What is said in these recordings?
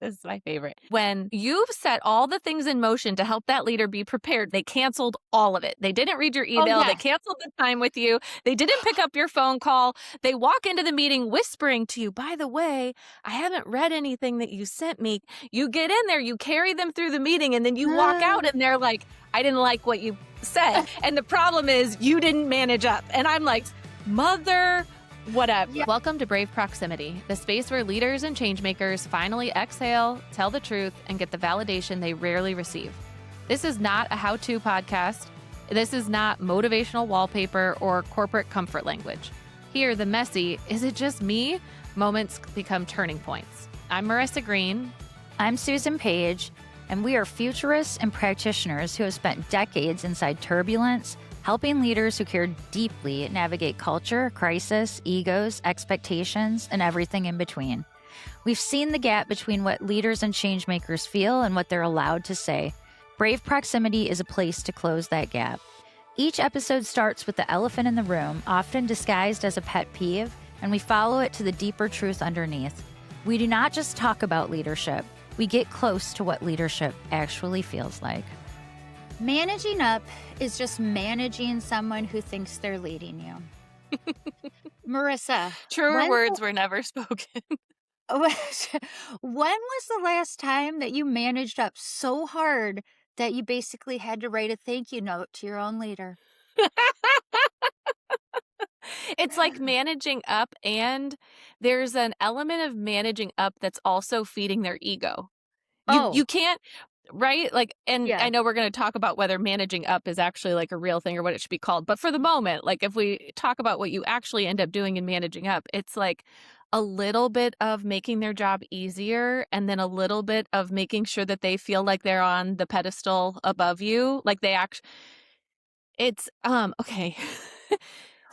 This is my favorite. When you've set all the things in motion to help that leader be prepared, they canceled all of it. They didn't read your Oh, email. They yes. canceled the time with you. They didn't pick up your phone call. They walk into the meeting whispering to you, by the way, I haven't read anything that you sent me. You get in there, you carry them through the meeting, and then you walk out and they're like, I didn't like what you said. And the problem is you didn't manage up. And I'm like, mother, whatever. Yeah. Welcome to Brave Proximity, the space where leaders and changemakers finally exhale, tell the truth, and get the validation they rarely receive. This is not a how-to podcast. This is not motivational wallpaper or corporate comfort language. Here, the messy, is it just me? Moments become turning points. I'm Marissa Green. I'm Susan Page, and we are futurists and practitioners who have spent decades inside turbulence, helping leaders who care deeply navigate culture, crisis, egos, expectations, and everything in between. We've seen the gap between what leaders and changemakers feel and what they're allowed to say. Brave Proximity is a place to close that gap. Each episode starts with the elephant in the room, often disguised as a pet peeve, and we follow it to the deeper truth underneath. We do not just talk about leadership. We get close to what leadership actually feels like. Managing up is just managing someone who thinks they're leading you. Marissa. Truer words were never spoken. When was the last time that you managed up so hard that you basically had to write a thank you note to your own leader? It's like managing up, and there's an element of managing up that's also feeding their ego. You can't, right? Like, and Yeah. I know we're going to talk about whether managing up is actually like a real thing or what it should be called. But for the moment, like if we talk about what you actually end up doing in managing up, it's like a little bit of making their job easier and then a little bit of making sure that they feel like they're on the pedestal above you. Like they it's, okay.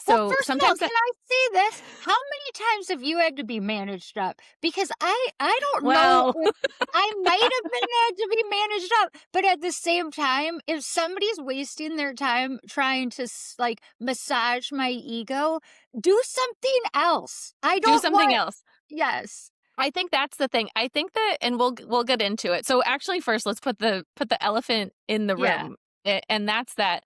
Well, So first of all, sometimes can I say this? How many times have you had to be managed up? Because I don't know. I might have been had to be managed up, but at the same time, if somebody's wasting their time trying to like massage my ego, do something else. I don't do something want. else. Yes. I think that's the thing. I think that, and we'll get into it. So actually, first, let's put the elephant in the Yeah. room, and that's that.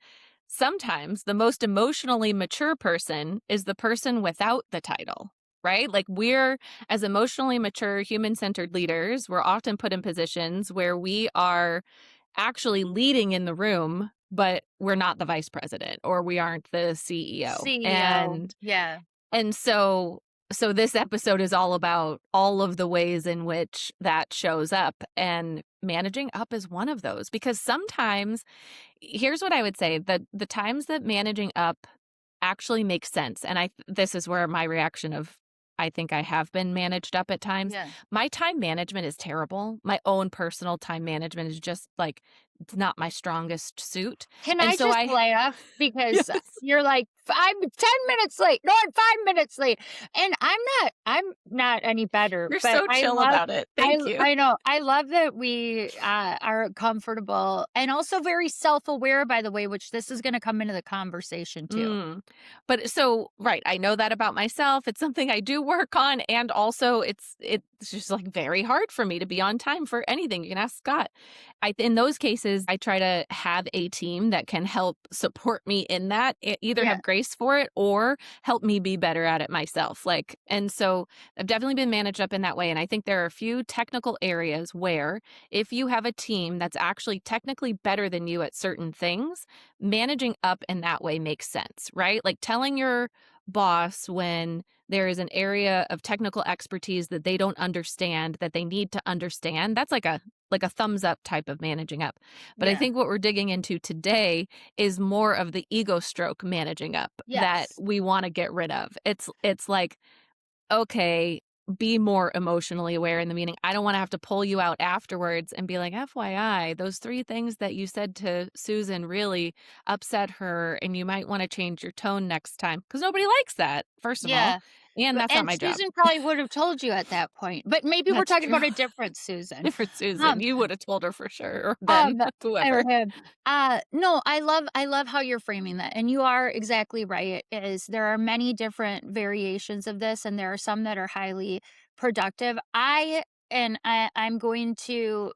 Sometimes the most emotionally mature person is the person without the title, right? Like we're, as emotionally mature, human-centered leaders, we're often put in positions where we are actually leading in the room, but we're not the vice president or we aren't the CEO. CEO. Yeah. And so this episode is all about all of the ways in which that shows up, and managing up is one of those, because sometimes, here's what I would say, that the times that managing up actually makes sense, and this is where my reaction of, I think I have been managed up at times. Yeah. My time management is terrible. My own personal time management is just like, it's not my strongest suit. Can And I so just I- laugh because Yes. you're like, I'm 10 minutes late. No, I'm 5 minutes late. And I'm not any better. You're but so I chill love, about it. Thank you. I know. I love that we are comfortable and also very self-aware, by the way, which this is going to come into the conversation too. But so, right, I know that about myself. It's something I do work on. And also it's just like very hard for me to be on time for anything. You can ask Scott. In those cases, I try to have a team that can help support me in that, either Yeah. have grace for it or help me be better at it myself. And so I've definitely been managed up in that way. And I think there are a few technical areas where if you have a team that's actually technically better than you at certain things, managing up in that way makes sense, right? Like telling your boss when there is an area of technical expertise that they don't understand, that they need to understand. That's like a thumbs up type of managing up. But I Yeah. think what we're digging into today is more of the ego stroke managing up that Yes. we want to get rid of. It's like, okay, be more emotionally aware in the meeting. I don't want to have to pull you out afterwards and be like, FYI, those 3 things that you said to Susan really upset her, and you might want to change your tone next time, because nobody likes that, first of all. And that's not my job. Susan probably would have told you at that point, but maybe we're That's talking about true. a different Susan. Different Susan. You would have told her for sure. Or then whoever. No, I love how you're framing that. And you are exactly right. There are many different variations of this, and there are some that are highly productive. I I'm going to,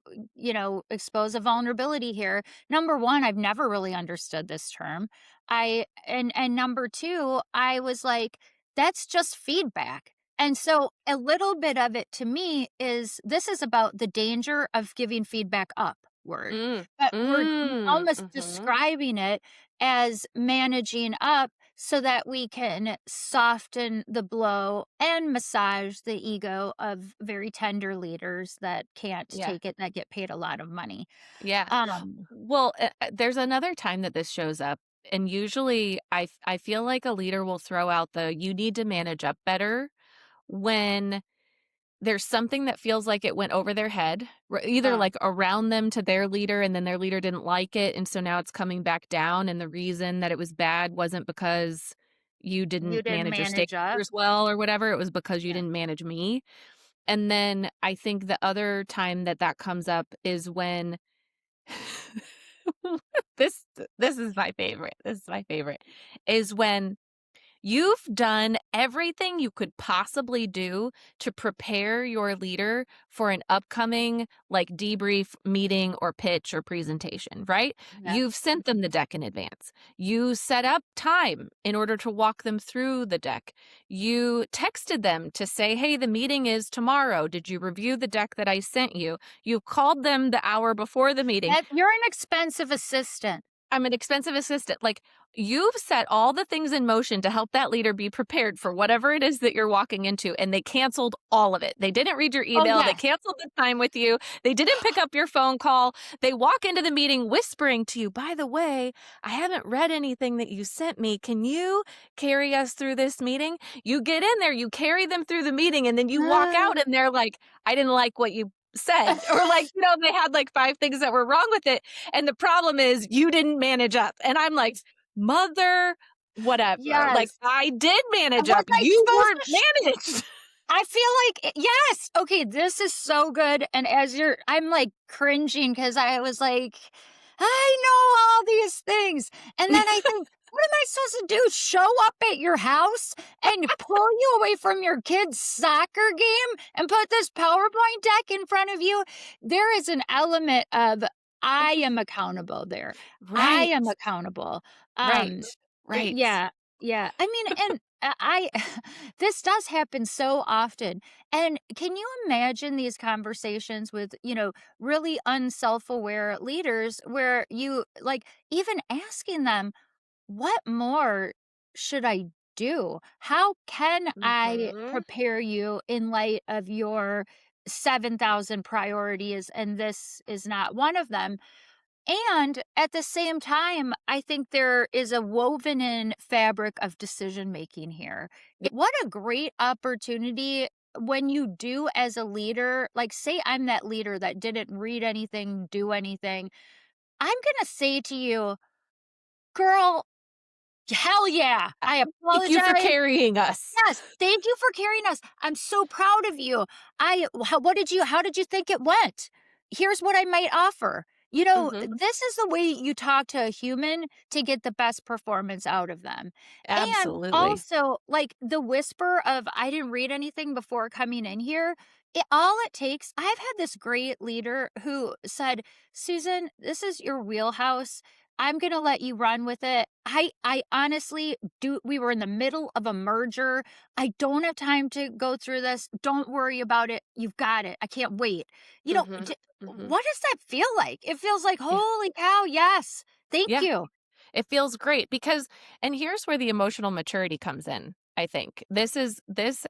expose a vulnerability here. Number one, I've never really understood this term. And number two, I was like, that's just feedback. And so a little bit of it to me is this is about the danger of giving feedback upward. Mm. But we're Mm. almost Mhm. describing it as managing up so that we can soften the blow and massage the ego of very tender leaders that can't Yeah. take it, that get paid a lot of money. Yeah. Um, Well, there's another time that this shows up, and usually I feel like a leader will throw out the "you need to manage up better" when there's something that feels like it went over their head, either, uh, like, around them to their leader, and then their leader didn't like it, and so now it's coming back down, and the reason that it was bad wasn't because you you didn't didn't manage your manage up. stakeholders well or whatever, it was because you Yeah. didn't manage me. And then I think the other time that that comes up is when this this is my favorite, this is my favorite, is when you've done everything you could possibly do to prepare your leader for an upcoming, like, debrief, meeting, or pitch or presentation, right? Yeah. You've sent them the deck in advance. You set up time in order to walk them through the deck. You texted them to say, "Hey, the meeting is tomorrow. Did you review the deck that I sent you?" You called them the hour before the meeting. That you're an expensive assistant. I'm an expensive assistant. Like, you've set all the things in motion to help that leader be prepared for whatever it is that you're walking into, and they canceled all of it. They didn't read your Oh, email. They yeah. canceled the time with you. They didn't pick up your phone call. They walk into the meeting whispering to you, "By the way, I haven't read anything that you sent me. Can you carry us through this meeting?" You get in there, you carry them through the meeting, and then you walk out, and they're like, "I didn't like what you said," or, like, they had like 5 things that were wrong with it, and the problem is you didn't manage up. And I'm like, "Mother whatever." Like, Yes. I did manage Was up. I You supposed weren't to managed. I feel like yes. Okay, this is so good, and I'm, like, cringing because I was like, "I know all these things," and then I think, "What am I supposed to do? Show up at your house and pull you away from your kid's soccer game and put this PowerPoint deck in front of you?" There is an element of, I am accountable there. I Right, am accountable. right, Um, right. yeah, yeah. I mean, and I this does happen so often. And can you imagine these conversations with, really unself-aware leaders where you like even asking them, what more should I do? How can I Mhm. prepare you in light of your 7,000 priorities and this is not one of them? And at the same time, I think there is a woven in fabric of decision making here. Yeah, What a great opportunity when you do as a leader, like say I'm that leader that didn't read anything, do anything. I'm going to say to you, girl, hell yeah. I thank you for apologize. carrying us. Yes, thank you for carrying us. I'm so proud of you. How did you think it went? Here's what I might offer. Mhm. This is the way you talk to a human to get the best performance out of them. And Absolutely. also, like the whisper of I didn't read anything before coming in here. All it takes, I've had this great leader who said, "Susan, this is your wheelhouse. I'm going to let you run with it. I honestly do we were in the middle of a merger. I don't have time to go through this. Don't worry about it. You've got it. I can't wait." Mhm, mhm. What does that feel like? It feels like, Yeah, "Holy cow, yes. Thank yeah. you." It feels great because and here's where the emotional maturity comes in, I think. This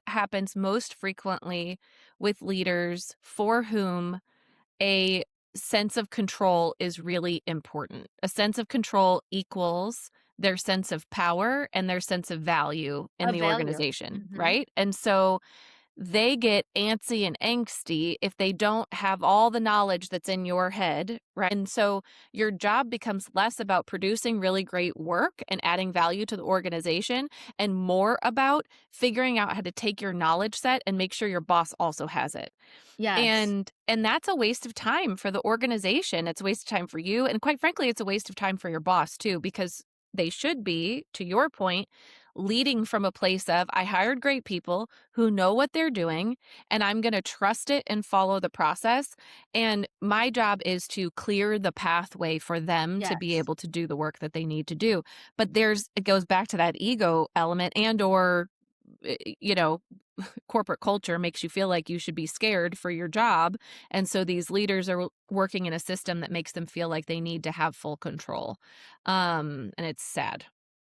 happens most frequently with leaders for whom a sense of control is really important. A sense of control equals their sense of power and their sense of value in Of the value. organization, Mhm. right? And so they get antsy and angsty if they don't have all the knowledge that's in your head, right? And so your job becomes less about producing really great work and adding value to the organization and more about figuring out how to take your knowledge set and make sure your boss also has it. Yes. And that's a waste of time for the organization. It's a waste of time for you, and quite frankly, it's a waste of time for your boss too because they should be, to your point, leading from a place of I hired great people who know what they're doing and I'm going to trust it and follow the process. And my job is to clear the pathway for them to be Yes. able to do the work that they need to do. But it goes back to that ego element and or you know, corporate culture makes you feel like you should be scared for your job. And so these leaders are working in a system that makes them feel like they need to have full control. And it's sad.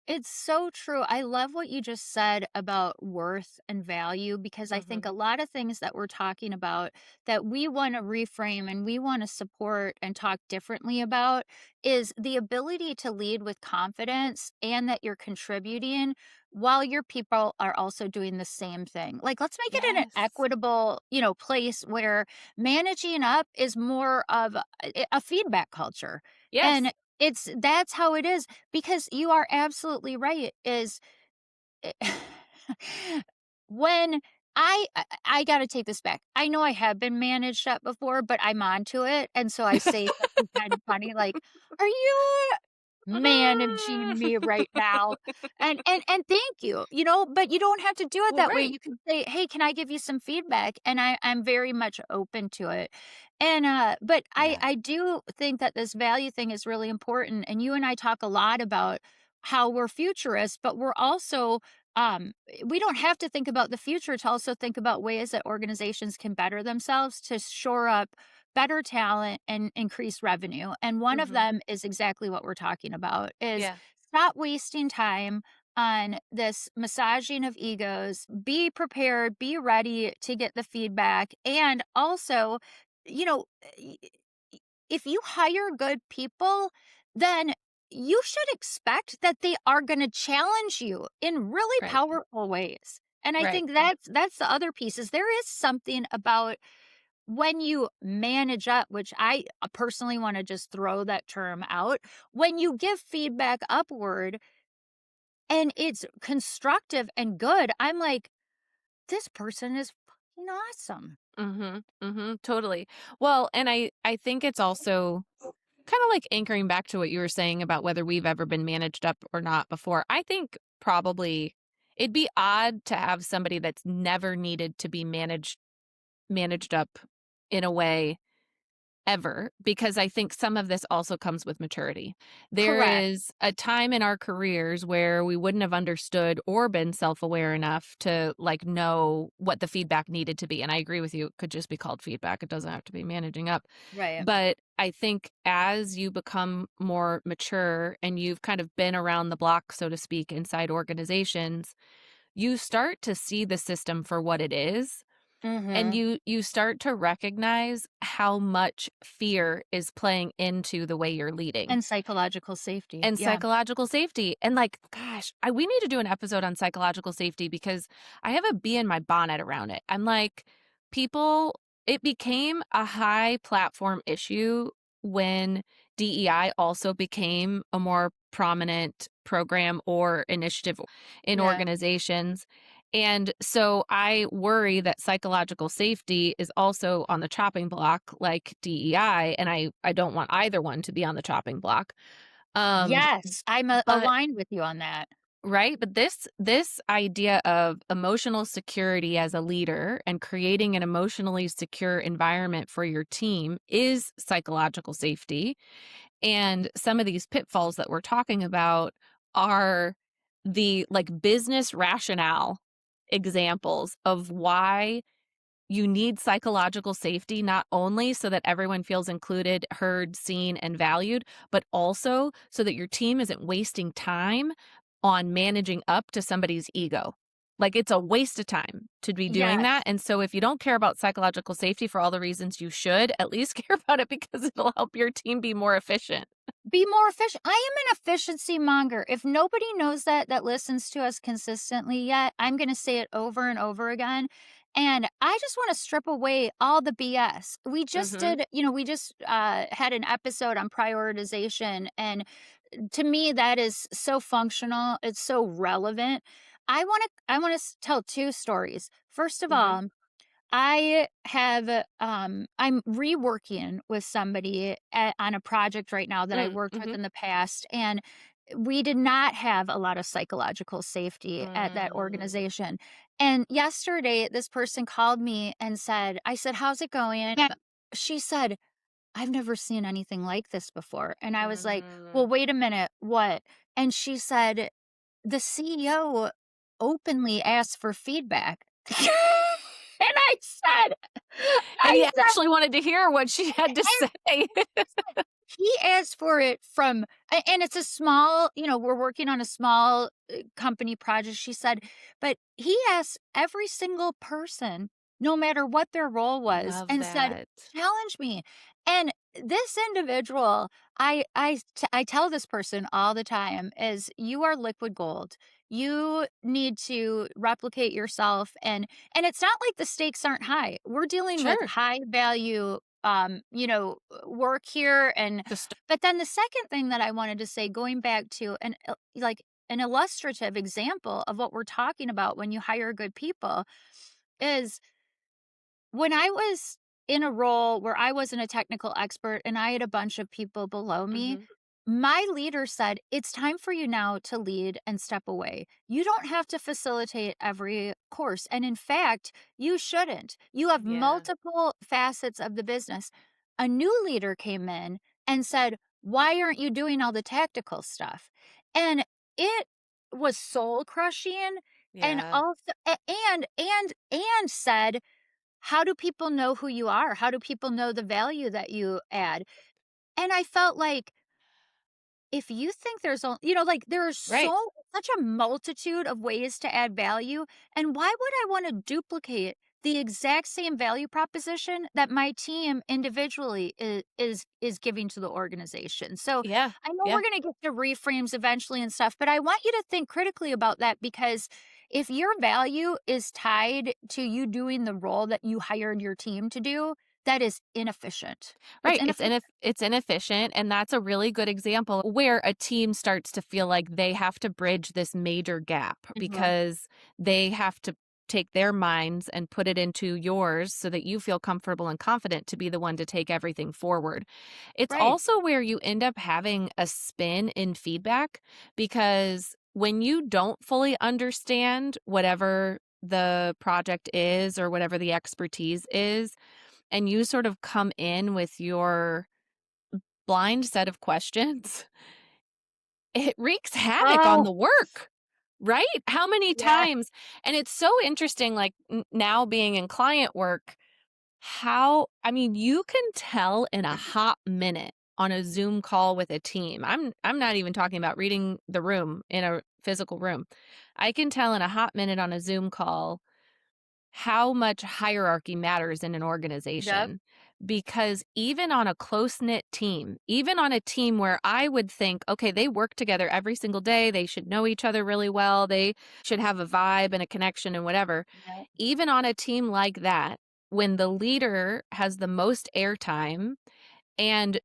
It's so true. I love what you just said about worth and value because I think Mhm. a lot of things that we're talking about that we want to reframe and we want to support and talk differently about is the ability to lead with confidence and that you're contributing while your people are also doing the same thing. Like let's make it an Yes. equitable, place where managing up is more of a feedback culture. And Yes. that's how it is because you are absolutely right, is eh when I gotta take this back. I know I have been managed up before, but I'm onto it, and so I say something kind of funny like, "Are you managing me right now?" And thank you, but you don't have to do it Well, that way. right. You can say, "Hey, can I give you some feedback?" And I'm very much open to it. And, but Yeah. I do think that this value thing is really important, and you and I talk a lot about how we're futurists, but we're also, we don't have to think about the future to also think about ways that organizations can better themselves to shore up better talent and increase revenue. And one of Mhm. them is exactly what we're talking about is Yeah. stop wasting time on this massaging of egos, be prepared, be ready to get the feedback. And also, you know, y- if you hire good people, then you should expect that they are going to challenge you in really Right. powerful ways. And I Right. think that's the other piece is there is something about when you manage up, which I personally want to just throw that term out, when you give feedback upward and it's constructive and good, I'm like, this person is fucking awesome. Mhm. Mhm. Totally. Well, and I think it's also kind of like anchoring back to what you were saying about whether we've ever been managed up or not before. I think probably it'd be odd to have somebody that's never needed to be managed up in a way ever, because I think some of this also comes with maturity. There Correct. is a time in our careers where we wouldn't have understood or been self-aware enough to like know what the feedback needed to be. And I agree with you, it could just be called feedback. It doesn't have to be managing up. Right. But I think as you become more mature and you've kind of been around the block, so to speak, inside organizations, you start to see the system for what it is and Mhm. you start to recognize how much fear is playing into the way you're leading And psychological safety. and Yeah. psychological safety. And like, gosh, we need to do an episode on psychological safety because I have a bee in my bonnet around it. I'm like, people, it became a high platform issue when DEI also became a more prominent program or initiative in Yeah. organizations. And so I worry that psychological safety is also on the chopping block like DEI. And I don't want either one to be on the chopping block. Um, Yes, I'm but aligned with you on that. right, but this idea of emotional security as a leader and creating an emotionally secure environment for your team is psychological safety. And some of these pitfalls that we're talking about are the like business rationale examples of why you need psychological safety, not only so that everyone feels included, heard, seen, and valued, but also so that your team isn't wasting time on managing up to somebody's ego. Like it's a waste of time to be doing that. Yes. And so if you don't care about psychological safety for all the reasons you should, at least care about it because it'll help your team be more efficient. Be more efficient. I am an efficiency monger. If nobody knows that listens to us consistently yet, I'm going to say it over and over again. And I just want to strip away all the BS. We just Mhm. did, we just had an episode on prioritization. And to me, that is so functional. It's so relevant. I want to tell two stories. First of Mhm. all, I'm reworking with somebody on a project right now that I worked with Mhm. in the past, and we did not have a lot of psychological safety at that Mm. organization. And yesterday, this person called me and said, I said, "How's it going?" And she said, "I've never seen anything like this before." And I was like, "Well, Mhm. wait a minute, what?" And she said, "The CEO openly asked for feedback." And And I he said, actually wanted to hear what she had to say. he asked for it from and it's a small, we're working on a small company project, she said, but he asked every single person, no matter what their role was, Love and said, that. "Challenge me." And this individual, I tell this person all the time is, "You are liquid gold. You need to replicate yourself." And it's not like the stakes aren't high. We're dealing with Sure. high value work here. And Just but then the second thing that I wanted to say, going back to an illustrative example of what we're talking about when you hire good people, is when I was in a role where I wasn't a technical expert and I had a bunch of people below me, mhm. my leader said, "It's time for you now to lead and step away. You don't have to facilitate every course. And in fact, you shouldn't. You have Yeah. multiple facets of the business." A new leader came in and said, "Why aren't you doing all the tactical stuff?" And it was soul crushing, and Yeah. also and said, "How do people know who you are? How do people know the value that you add?" And I felt like, if you think like, there are Right. such a multitude of ways to add value, and why would I wanna duplicate the exact same value proposition that my team individually is giving to the organization? So, Yeah. I know Yeah. we're gonna get to reframes eventually and stuff, but I want you to think critically about that, because if your value is tied to you doing the role that you hired your team to do, that is inefficient. It's Right. inefficient. It's inefficient, and that's a really good example where a team starts to feel like they have to bridge this major gap Mhm. because they have to take their minds and put it into yours so that you feel comfortable and confident to be the one to take everything forward. It's Right. also where you end up having a spin in feedback because when you don't fully understand whatever the project is or whatever the expertise is, and you sort of come in with your blind set of questions, it wreaks havoc on Oh, the work, right? How many yeah. times and it's so interesting, like, now being in client work, how I mean, you can tell in a hot minute on a Zoom call with a team. I'm not even talking about reading the room in a physical room. I can tell in a hot minute on a Zoom call how much hierarchy matters in an Yep. organization because even on a close-knit team, even on a team where I would think, okay, they work together every single day, they should know each other really well, they should have a vibe and a connection and whatever. Yep. Even on a team like that, when the leader has the most airtime and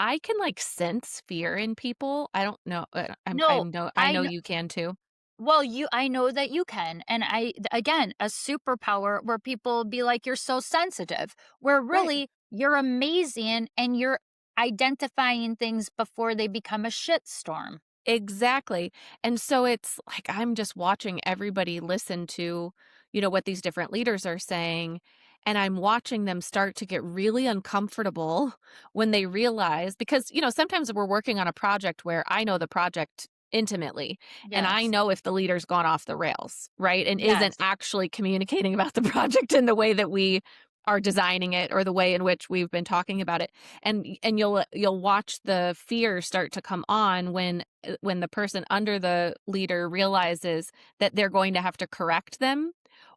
I can like sense fear in people. I don't know. No, I I know know. you can too. Well, I know that you can. And again, a superpower where people be like, "You're so sensitive," where Right. really you're amazing and you're identifying things before they become a shitstorm. Exactly. And so it's like I'm just watching everybody listen to, what these different leaders are saying. And I'm watching them start to get really uncomfortable when they realize because, sometimes we're working on a project where I know the project intimately and I Yes. know if the leader's gone off the rails, right? And isn't Yes. actually communicating about the project in the way that we are designing it or the way in which we've been talking about it. And you'll watch the fear start to come on when the person under the leader realizes that they're going to have to correct them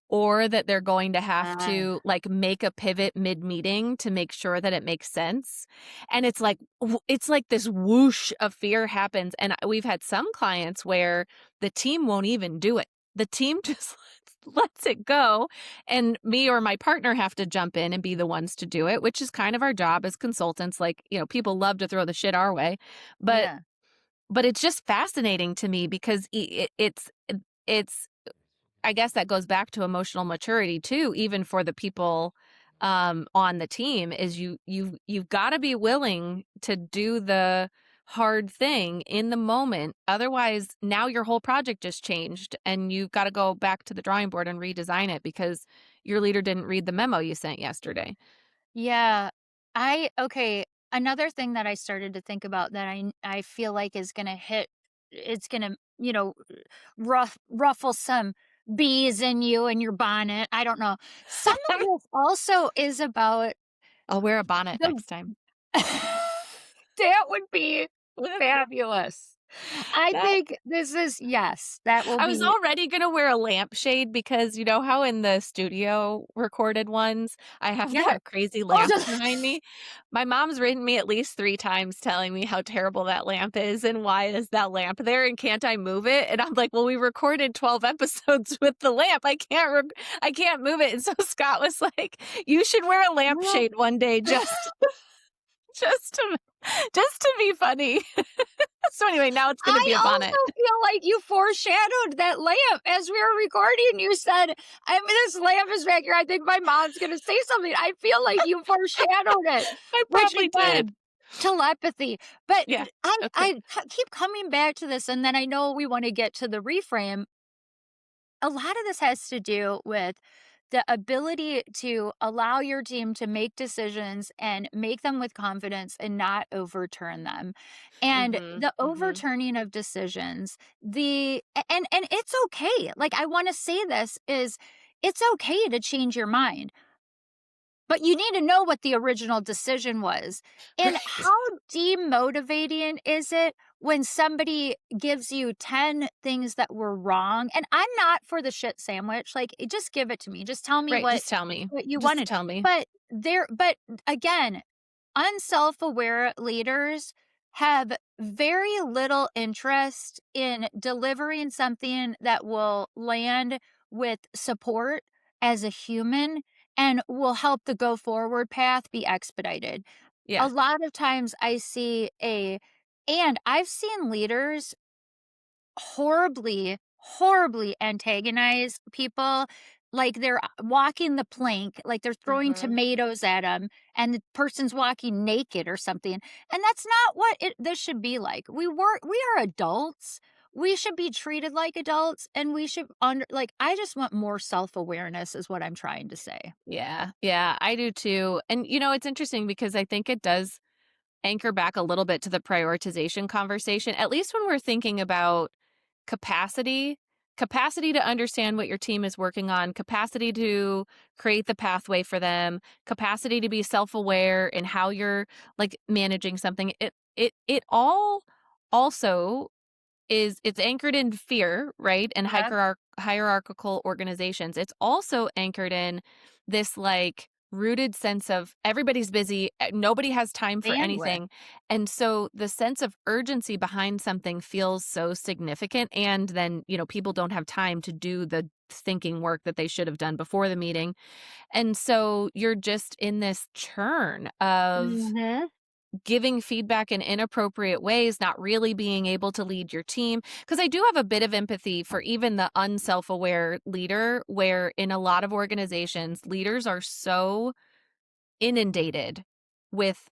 or that they're going to have to Ah. like make a pivot mid-meeting to make sure that it makes sense. And it's like this whoosh of fear happens and we've had some clients where the team won't even do it. The team just lets it go and me or my partner have to jump in and be the ones to do it, which is kind of our job as consultants. Like, people love to throw the shit our way. But Yeah. but it's just fascinating to me because it's I guess that goes back to emotional maturity too, even for the people, on the team is you've gotta be willing to do the hard thing in the moment. Otherwise, now your whole project just changed and you've got to go back to the drawing board and redesign it because your leader didn't read the memo you sent yesterday. Yeah. Okay, another thing that I started to think about that I feel like is gonna hit it's gonna, ruffle some bees in you and your bonnet, I don't know. Some of this also is about I'll wear a bonnet the next time. that would be fabulous. I That think this is yes, that will I was be already gonna wear a lampshade because you know how in the studio recorded ones, I have yeah. that crazy Oh, lamp behind me? My mom's written me at least 3 times telling me how terrible that lamp is and why is that lamp there and can't I move it? And I'm like, "Well, we recorded 12 episodes with the lamp. I can't move it." And so Scott was like, "You should wear a well, lampshade one day just to just to be funny." So anyway, now it's gonna I be a bonnet. also feel like you foreshadowed that lamp as we were recording. You said, "I mean, this lamp is back here. I think my mom's gonna say something." I feel like you foreshadowed it, I which probably did. again, telepathy. But Yeah. I Okay. I keep coming back to this, and then I know we want to get to the reframe. A lot of this has to do with the ability to allow your team to make decisions and make them with confidence and not overturn them. And Mhm, the mhm. overturning of decisions, and it's okay. Like I want to say this is it's okay to change your mind. But you need to know what the original decision was. And Right. how demotivating is it when somebody gives you 10 things that were wrong? And I'm not for the shit sandwich. Like, just give it to me. Just tell me Right, what just tell me. you Just wanted. tell me. But again, unself-aware leaders have very little interest in delivering something that will land with support as a human and will help the go forward path be expedited. A Yeah. lot of times I see a and I've seen leaders horribly antagonize people, like they're walking the plank, like they're throwing Mhm. tomatoes at them, and the person's walking naked or something, and that's not what this should be like. We are adults. We should be treated like adults, and we should I just want more self-awareness is what I'm trying to say. Yeah, yeah, I do too, and, it's interesting because I think it does anchor back a little bit to the prioritization conversation, at least when we're thinking about capacity capacity to understand what your team is working on, capacity to create the pathway for them, capacity to be self-aware in how you're, like, managing something. It all also it's anchored in fear, right? And Yeah. hierarchical organizations. It's also anchored in this like rooted sense of everybody's busy, nobody has time for Bandwidth. anything. And so the sense of urgency behind something feels so significant and then, people don't have time to do the thinking work that they should have done before the meeting. And so you're just in this churn of Mhm. giving feedback in inappropriate ways, not really being able to lead your team. Because I do have a bit of empathy for even the unself aware leader, where in a lot of organizations, leaders are so inundated with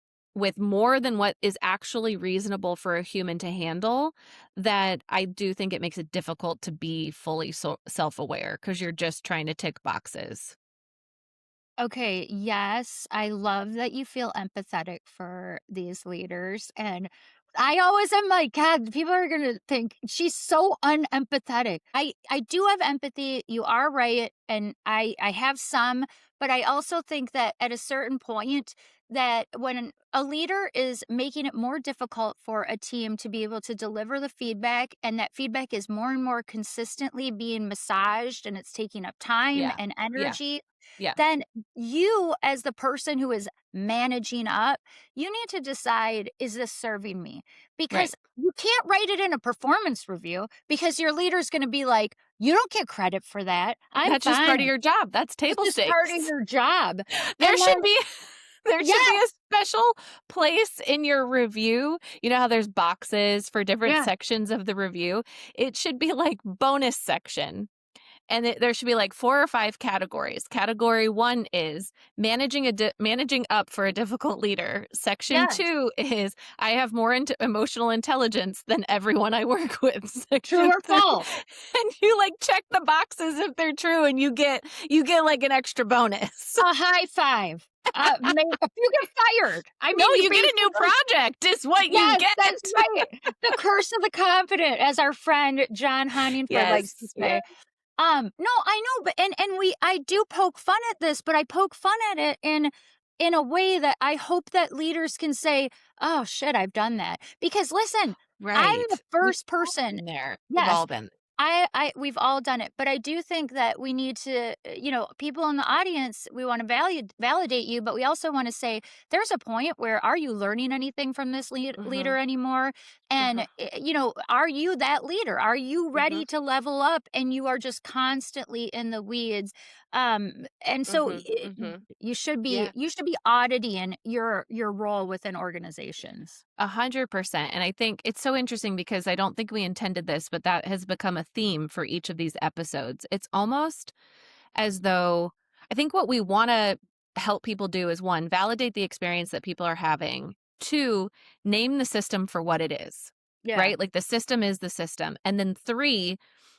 more than what is actually reasonable for a human to handle that I do think it makes it difficult to be fully self-aware because you're just trying to tick boxes. Okay, yes, I love that you feel empathetic for these leaders. And I always am like, God, people are gonna think she's so unempathetic. I do have empathy. You are right, and I have some, but I also think that at a certain point, that when a leader is making it more difficult for a team to be able to deliver the feedback, and that feedback is more and more consistently being massaged, and it's taking up time Yeah. and Yeah. energy, Yeah. then you, as the person who is managing up, you need to decide, is this serving me? Right. Because you can't write it in a performance review because your leader's going to be like, you don't get credit for that. I'm That's just part of fine. your job. That's This table is part of stakes. your job. There And should then, be there should be yeah, a special place in your review. You know how there's boxes for different yeah, sections of the review? It should be like bonus section. And there should be like 4 or 5 categories. Category 1 is managing up for a difficult leader. Section Yes. 2 is I have more emotional intelligence than everyone I work with. True Section or 3, false? and you like check the boxes if they're true, and you get like an extra bonus. A high five. If you get fired, I No, mean, you get a new project. Is what you yes, get. that's right. The curse of the confident, as our friend John Honeyford likes Yes. to say. No, I know, but I do poke fun at this, but I poke fun at it in a way that I hope that leaders can say, "Oh shit, I've done that." Because listen, I'm Right. the We've first all person. been there. We've Yes, all been. we've all done it, but I do think that we need to, people in the audience, we want to validate you, but we also want to say there's a point where are you learning anything from this leader Mhm. anymore? And, Mhm. are you that leader? Are you Mhm. ready to level up and you are just constantly in the weeds? And so Mhm. Mhm. Yeah. you should be auditing your role within organizations. 100%. And I think it's so interesting because I don't think we intended this, but that has become a theme for each of these episodes. It's almost as though I think what we want to help people do is, one, validate the experience that people are having. Two, name the system for what it is, Yeah, right? Like the system is the system. And then three,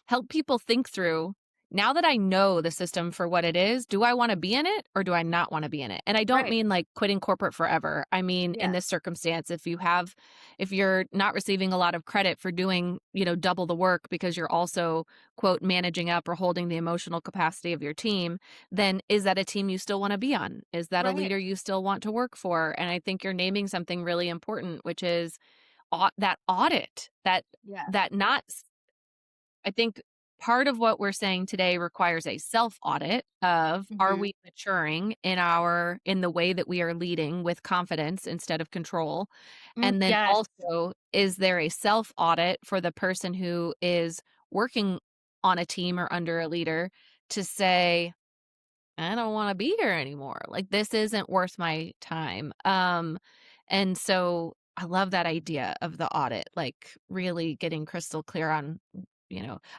help people think through, now that I know the system for what it is, do I want to be in it or do I not want to be in it? And I don't right. mean like quitting corporate forever. I mean, in Yeah, this circumstance, if you're not receiving a lot of credit for doing, double the work because you're also, quote, managing up or holding the emotional capacity of your team, then is that a team you still want to be on? Is that a right. leader you still want to work for? And I think you're naming something really important, which is that audit, Yeah. that not I think part of what we're saying today requires a self-audit of, are Mhm. we maturing in the way that we are leading with confidence instead of control? And then Yes. also, is there a self-audit for the person who is working on a team or under a leader to say, I don't want to be here anymore. Like this isn't worth my time. And so I love that idea of the audit, like really getting crystal clear on,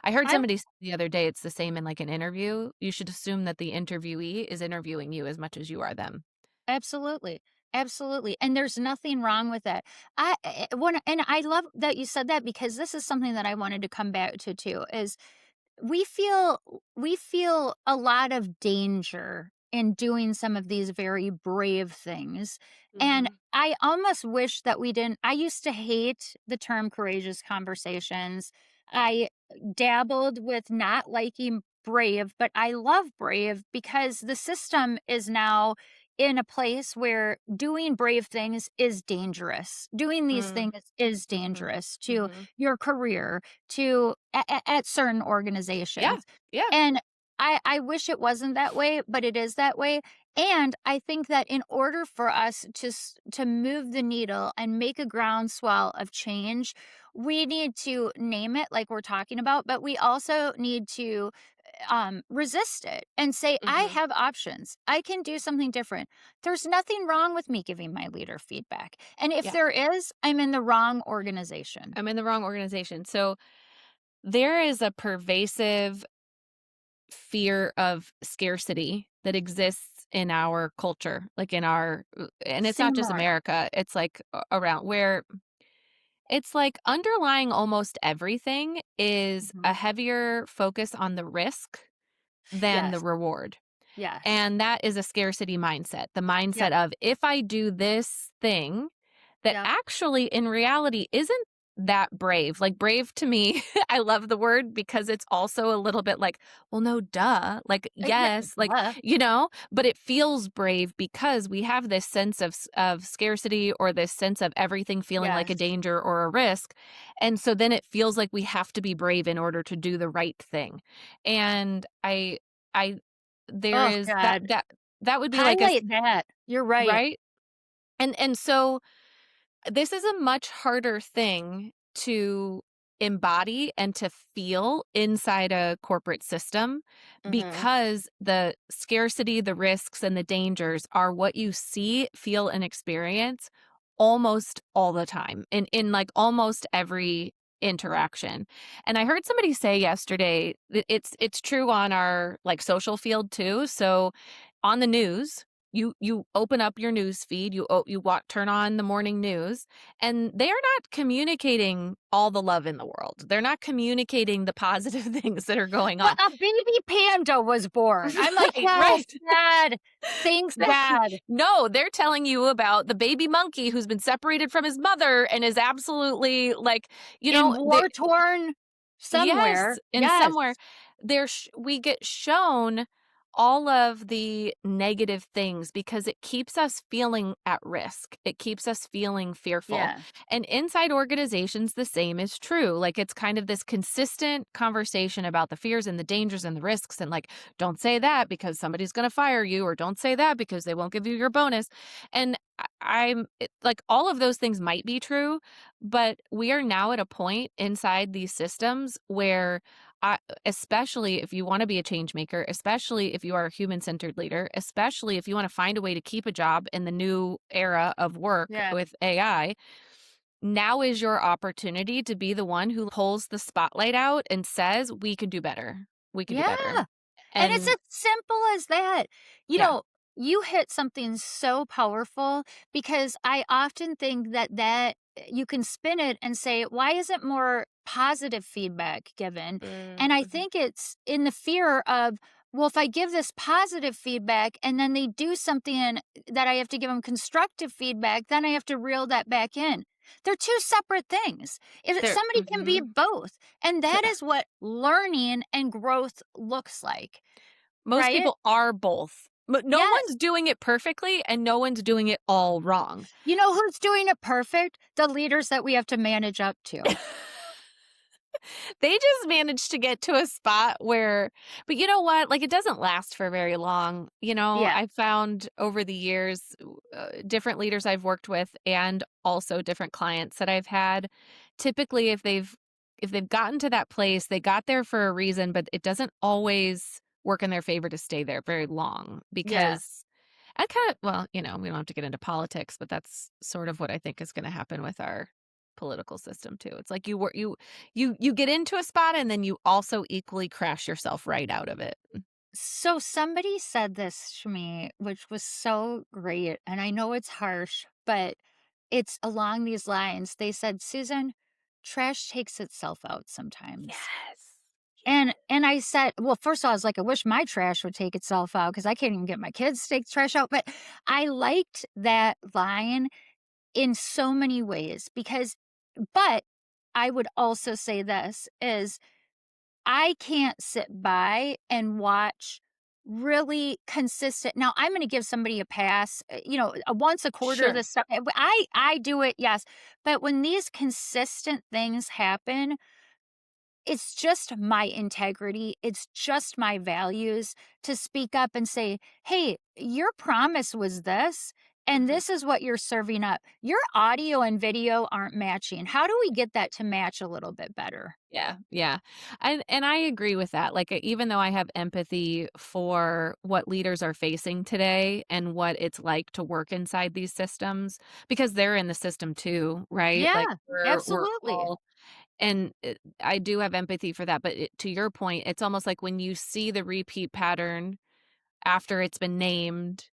I heard I somebody say the other day it's the same in like an interview. You should assume that the interviewee is interviewing you as much as you are them. absolutely. Absolutely. And there's nothing wrong with that. And I love that you said that because this is something that I wanted to come back to too is we feel we feel a lot of danger in doing some of these very brave things. And Mhm. I almost wish that we didn't. I used to hate the term courageous conversations. I dabbled with not liking brave, but I love brave because the system is now in a place where doing brave things is dangerous. Doing these Mm. things is Mhm. dangerous to Mhm. your career, to at certain Yeah. organizations. Yeah. And I wish it wasn't that way, but it is that way. And I think that in order for us to move the needle and make a groundswell of change, we need to name it like we're talking about, but we also need to resist it and say, I Mhm. have options. I can do something different. There's nothing wrong with me giving my leader feedback. And if Yeah. there is, I'm in the wrong organization. I'm in the wrong organization. So there is a pervasive fear of scarcity that exists in our culture, like and it's not just Similar. America, it's like around where it's like underlying almost everything is a Mhm. heavier focus on the risk than the Yes. reward. Yes. And that is a scarcity mindset. The mindset Yep. of, if I do this thing that Yep. actually in reality isn't that brave. Like brave to me, I love the word because it's also a little bit like, well, no, duh. Like, Yeah. yes, like, Duh. but it feels brave because we have this sense of scarcity or this sense of everything feeling like a Yes. danger or a risk. And so then it feels like we have to be brave in order to do the right thing. And I, there Oh is God. that would be like a, Highlight that. You're right. right. And so this is a much harder thing to embody and to feel inside a corporate system Mhm. because the scarcity, the risks, and the dangers are what you see, feel, and experience almost all the time in like almost every interaction. And I heard somebody say yesterday that it's true on our like social field too. So on the news, you open up your news feed, turn on the morning news, and they are not communicating all the love in the world. They're not communicating the positive things that are going Well, on. a baby panda was born. I'm like, Right, "Yes, right. God. Thanks, Exactly. God." No, they're telling you about the baby monkey who's been separated from his mother and is absolutely like, In they war-torn yes, somewhere. and Yes. somewhere we get shown all of the negative things because it keeps us feeling at risk. It keeps us feeling fearful. Yeah. And inside organizations, the same is true. Like it's kind of this consistent conversation about the fears and the dangers and the risks. And like, don't say that because somebody's going to fire you, or don't say that because they won't give you your bonus. And like all of those things might be true, but we are now at a point inside these systems where especially if you want to be a change maker, especially if you are a human-centered leader, especially if you want to find a way to keep a job in the new era of work Yeah. with AI, now is your opportunity to be the one who pulls the spotlight out and says, "We can do better. We can do better." Yeah. And it's And as simple as that. You yeah, know, you hit something so powerful because I often think that you can spin it and say, why isn't more positive feedback given? And I mhm. think it's in the fear of, well, if I give this positive feedback and then they do something that I have to give them constructive feedback, then I have to reel that back in. They're two separate things. If There somebody can be mhm. both, and Sure. that is what learning and growth looks like, Most right? people are both. But no Yes. one's doing it perfectly and no one's doing it all wrong. You know who's doing it perfect? The leaders that we have to manage up to. They just managed to get to a spot where but you know what? Like, it doesn't last for very long. Yeah. I found over the years, different leaders I've worked with and also different clients that I've had, typically, if they've gotten to that place, they got there for a reason, but it doesn't always work in their favor to stay there very long Yeah. because I kind of well, we don't have to get into politics, but that's sort of what I think is gonna happen with our political system too. It's like you get into a spot and then you also equally crash yourself right out of it. So somebody said this to me, which was so great, and I know it's harsh, but it's along these lines. They said, "Susan, trash takes itself out sometimes." Yes. And I said, well, first of all, I was like, I wish my trash would take itself out because I can't even get my kids to take the trash out. But I liked that line in so many ways because, but I would also say this is I can't sit by and watch really consistent. Now I'm going to give somebody a pass, a once a quarter Sure. this stuff. I do it, yes. But when these consistent things happen, it's just my integrity, it's just my values to speak up and say, "Hey, your promise was this, and Mhm. this is what you're serving up. Your audio and video aren't matching. How do we get that to match a little bit better?" Yeah, yeah. And I agree with that. Like even though I have empathy for what leaders are facing today and what it's like to work inside these systems because they're in the system too, right? Like Yeah, we're absolutely. all and I do have empathy for that, but to your point, it's almost like when you see the repeat pattern after it's been named,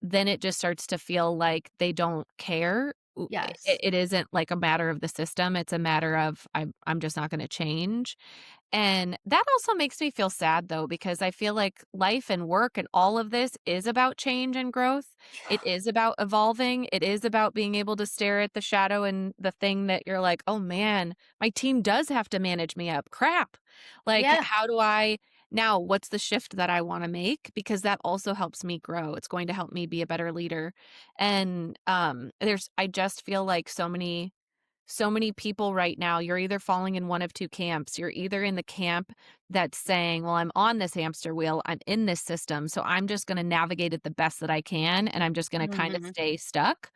then it just starts to feel like they don't care. Yes. It isn't like a matter of the system, it's a matter of I'm just not gonna change. And that also makes me feel sad though, because I feel like life and work and all of this is about change and growth. It is about evolving. It is about being able to stare at the shadow and the thing that you're like, oh man, my team does have to manage me up. Crap. Like, Yeah. how do I now? What's the shift that I want to make? Because that also helps me grow. It's going to help me be a better leader. And I just feel like so many people right now, you're either falling in one of two camps. You're either in the camp that's saying, well, I'm on this hamster wheel, I'm in this system, so I'm just going to navigate it the best that I can, and I'm just going to kind of Mhm. stay stuck.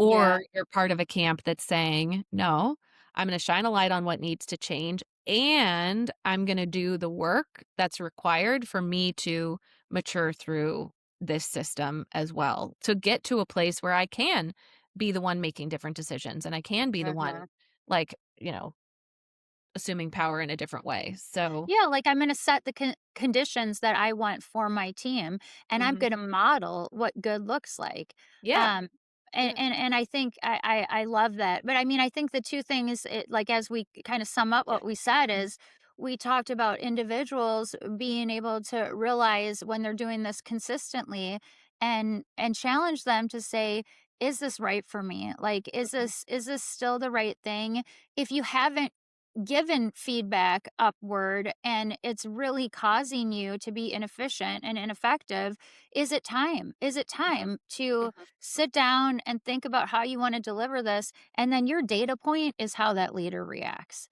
Yeah. Or you're part of a camp that's saying, no, I'm going to shine a light on what needs to change, and I'm going to do the work that's required for me to mature through this system as well to get to a place where I can be the one making different decisions and I can be the one Uh-huh. like, assuming power in a different way. So, Yeah, like I'm going to set the conditions that I want for my team, and I'm mhm. going to model what good looks like. Yeah. Um, Yeah. and I think I love that. But I mean, I think the two things, like as we kind of sum up Yeah. what we said, Mhm. is we talked about individuals being able to realize when they're doing this consistently, and challenge them to say, is this right for me? Like, Mhm. is this still the right thing? If you haven't given feedback upward and it's really causing you to be inefficient and ineffective, is it time? Is it Mhm. time to Mhm. sit down and think about how you want to deliver this? And then your data point is how that leader reacts.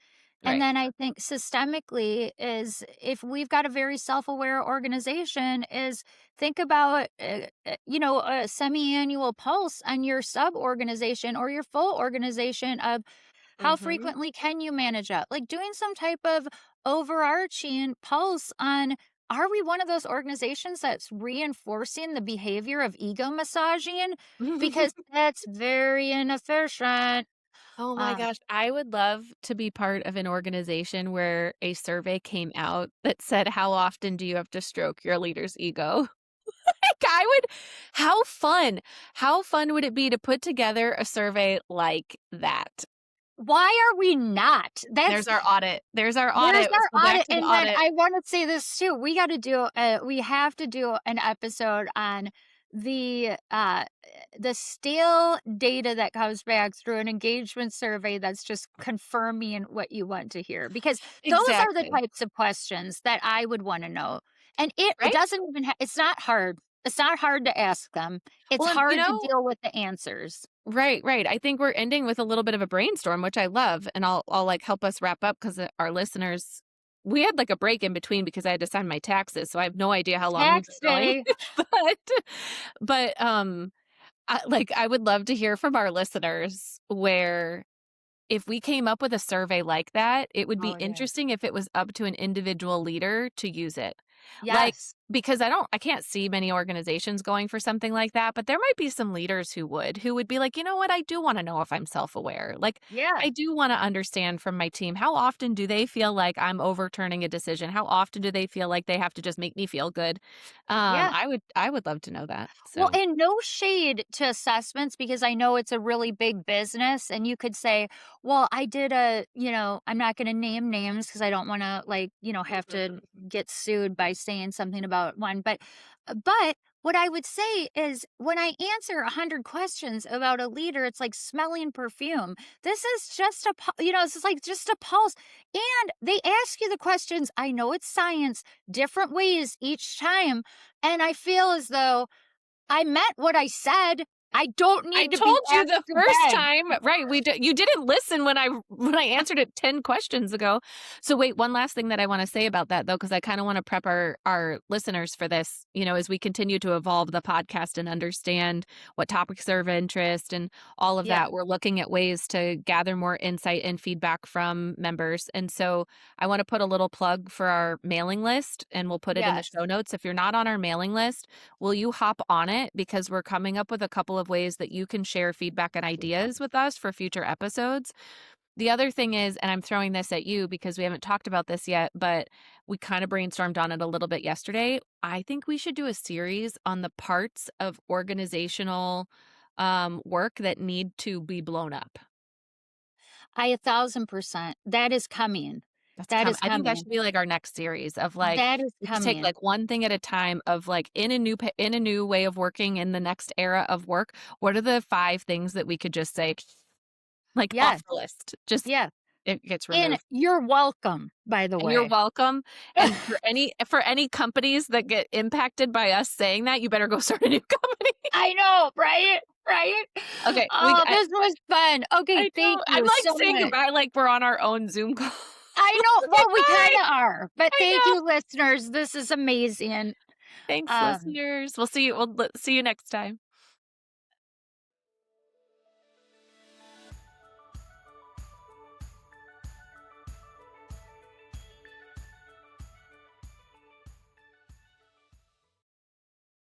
And Right. then I think systemically is, if we've got a very self-aware organization, is think about a semi-annual pulse on your sub organization or your full organization of how Mhm. frequently can you manage up? Like doing some type of overarching pulse on, are we one of those organizations that's reinforcing the behavior of ego massaging? Because that's very inefficient. Oh my Uh, gosh, I would love to be part of an organization where a survey came out that said, "How often do you have to stroke your leader's ego?" Like, I would how fun would it be to put together a survey like that? why are we not? There's our audit. There's our There's audit. Let's go our back audit, to the and then audit. I wanna say this too, we have to do an episode on the, uh, the stale data that comes back through an engagement survey that's just confirming what you want to hear, because those are the Exactly. types of questions that I would wanna know, and it Right? doesn't even it's not hard. It's not hard to ask them. It's Well, and, hard to deal with the answers. right, right. I think we're ending with a little bit of a brainstorm, which I love, and I'll like help us wrap up because our listeners, we had like a break in between because I had to sign my taxes, so I have no idea how long we've been Tax going. day. but I would love to hear from our listeners where if we came up with a survey like that, it would be Oh, yeah. interesting if it was up to an individual leader to use it. Like, Yes. because I can't see many organizations going for something like that, but there might be some leaders who would be like, "You know what? I do wanna know if I'm self-aware. Like, Yeah. I do wanna understand from my team, how often do they feel like I'm overturning a decision? How often do they feel like they have to just make me feel good?" Yeah. I would love to know that. Well, So, and no shade to assessments, because I know it's a really big business and you could say, well, I did I'm not going to name names because I don't want to, like, have to get sued by saying something about one, but what I would say is, when I answer 100 questions about a leader, it's like smelling perfume. This is just this is like just a pulse. And they ask you the questions. I know it's science, different ways each time. And I feel as though I meant what I said. I don't I need to be told you asked the first again. time, right, you didn't listen when I answered it 10 questions ago. So wait, one last thing that I wanna say about that though, because I kinda wanna prep our listeners for this, as we continue to evolve the podcast and understand what topics are of interest and all of Yeah. that. We're looking at ways to gather more insight and feedback from members, and so I wanna put a little plug for our mailing list, and we'll put it in the Yes. show notes. If you're not on our mailing list, will you hop on it? Because we're coming up with a couple of ways that you can share feedback and ideas with us for future episodes. The other thing is, and I'm throwing this at you because we haven't talked about this yet, but we kind of brainstormed on it a little bit yesterday. I think we should do a series on the parts of organizational work that need to be blown up. I 1,000%. That is coming. That's That come is I think that coming. should be, like, our next series of, like, That is we just take, coming. like, one thing at a time of, like, in a new way of working in the next era of work, what are the 5 things that we could just say, like, off Yes. the list? Just Yeah. it gets And removed. you're welcome, by the And you're way. welcome, and for any companies that get impacted by us saying that, you better go start a new company. I know, right? Right? Okay, Oh, this was fun. Okay, I thank know, I'm, you like, so saying much. goodbye like we're on our own Zoom call. I know. Okay, Well, we bye. kinda are, but I thank know. you, listeners. This is amazing. Thanks, Um listeners. We'll see you next time.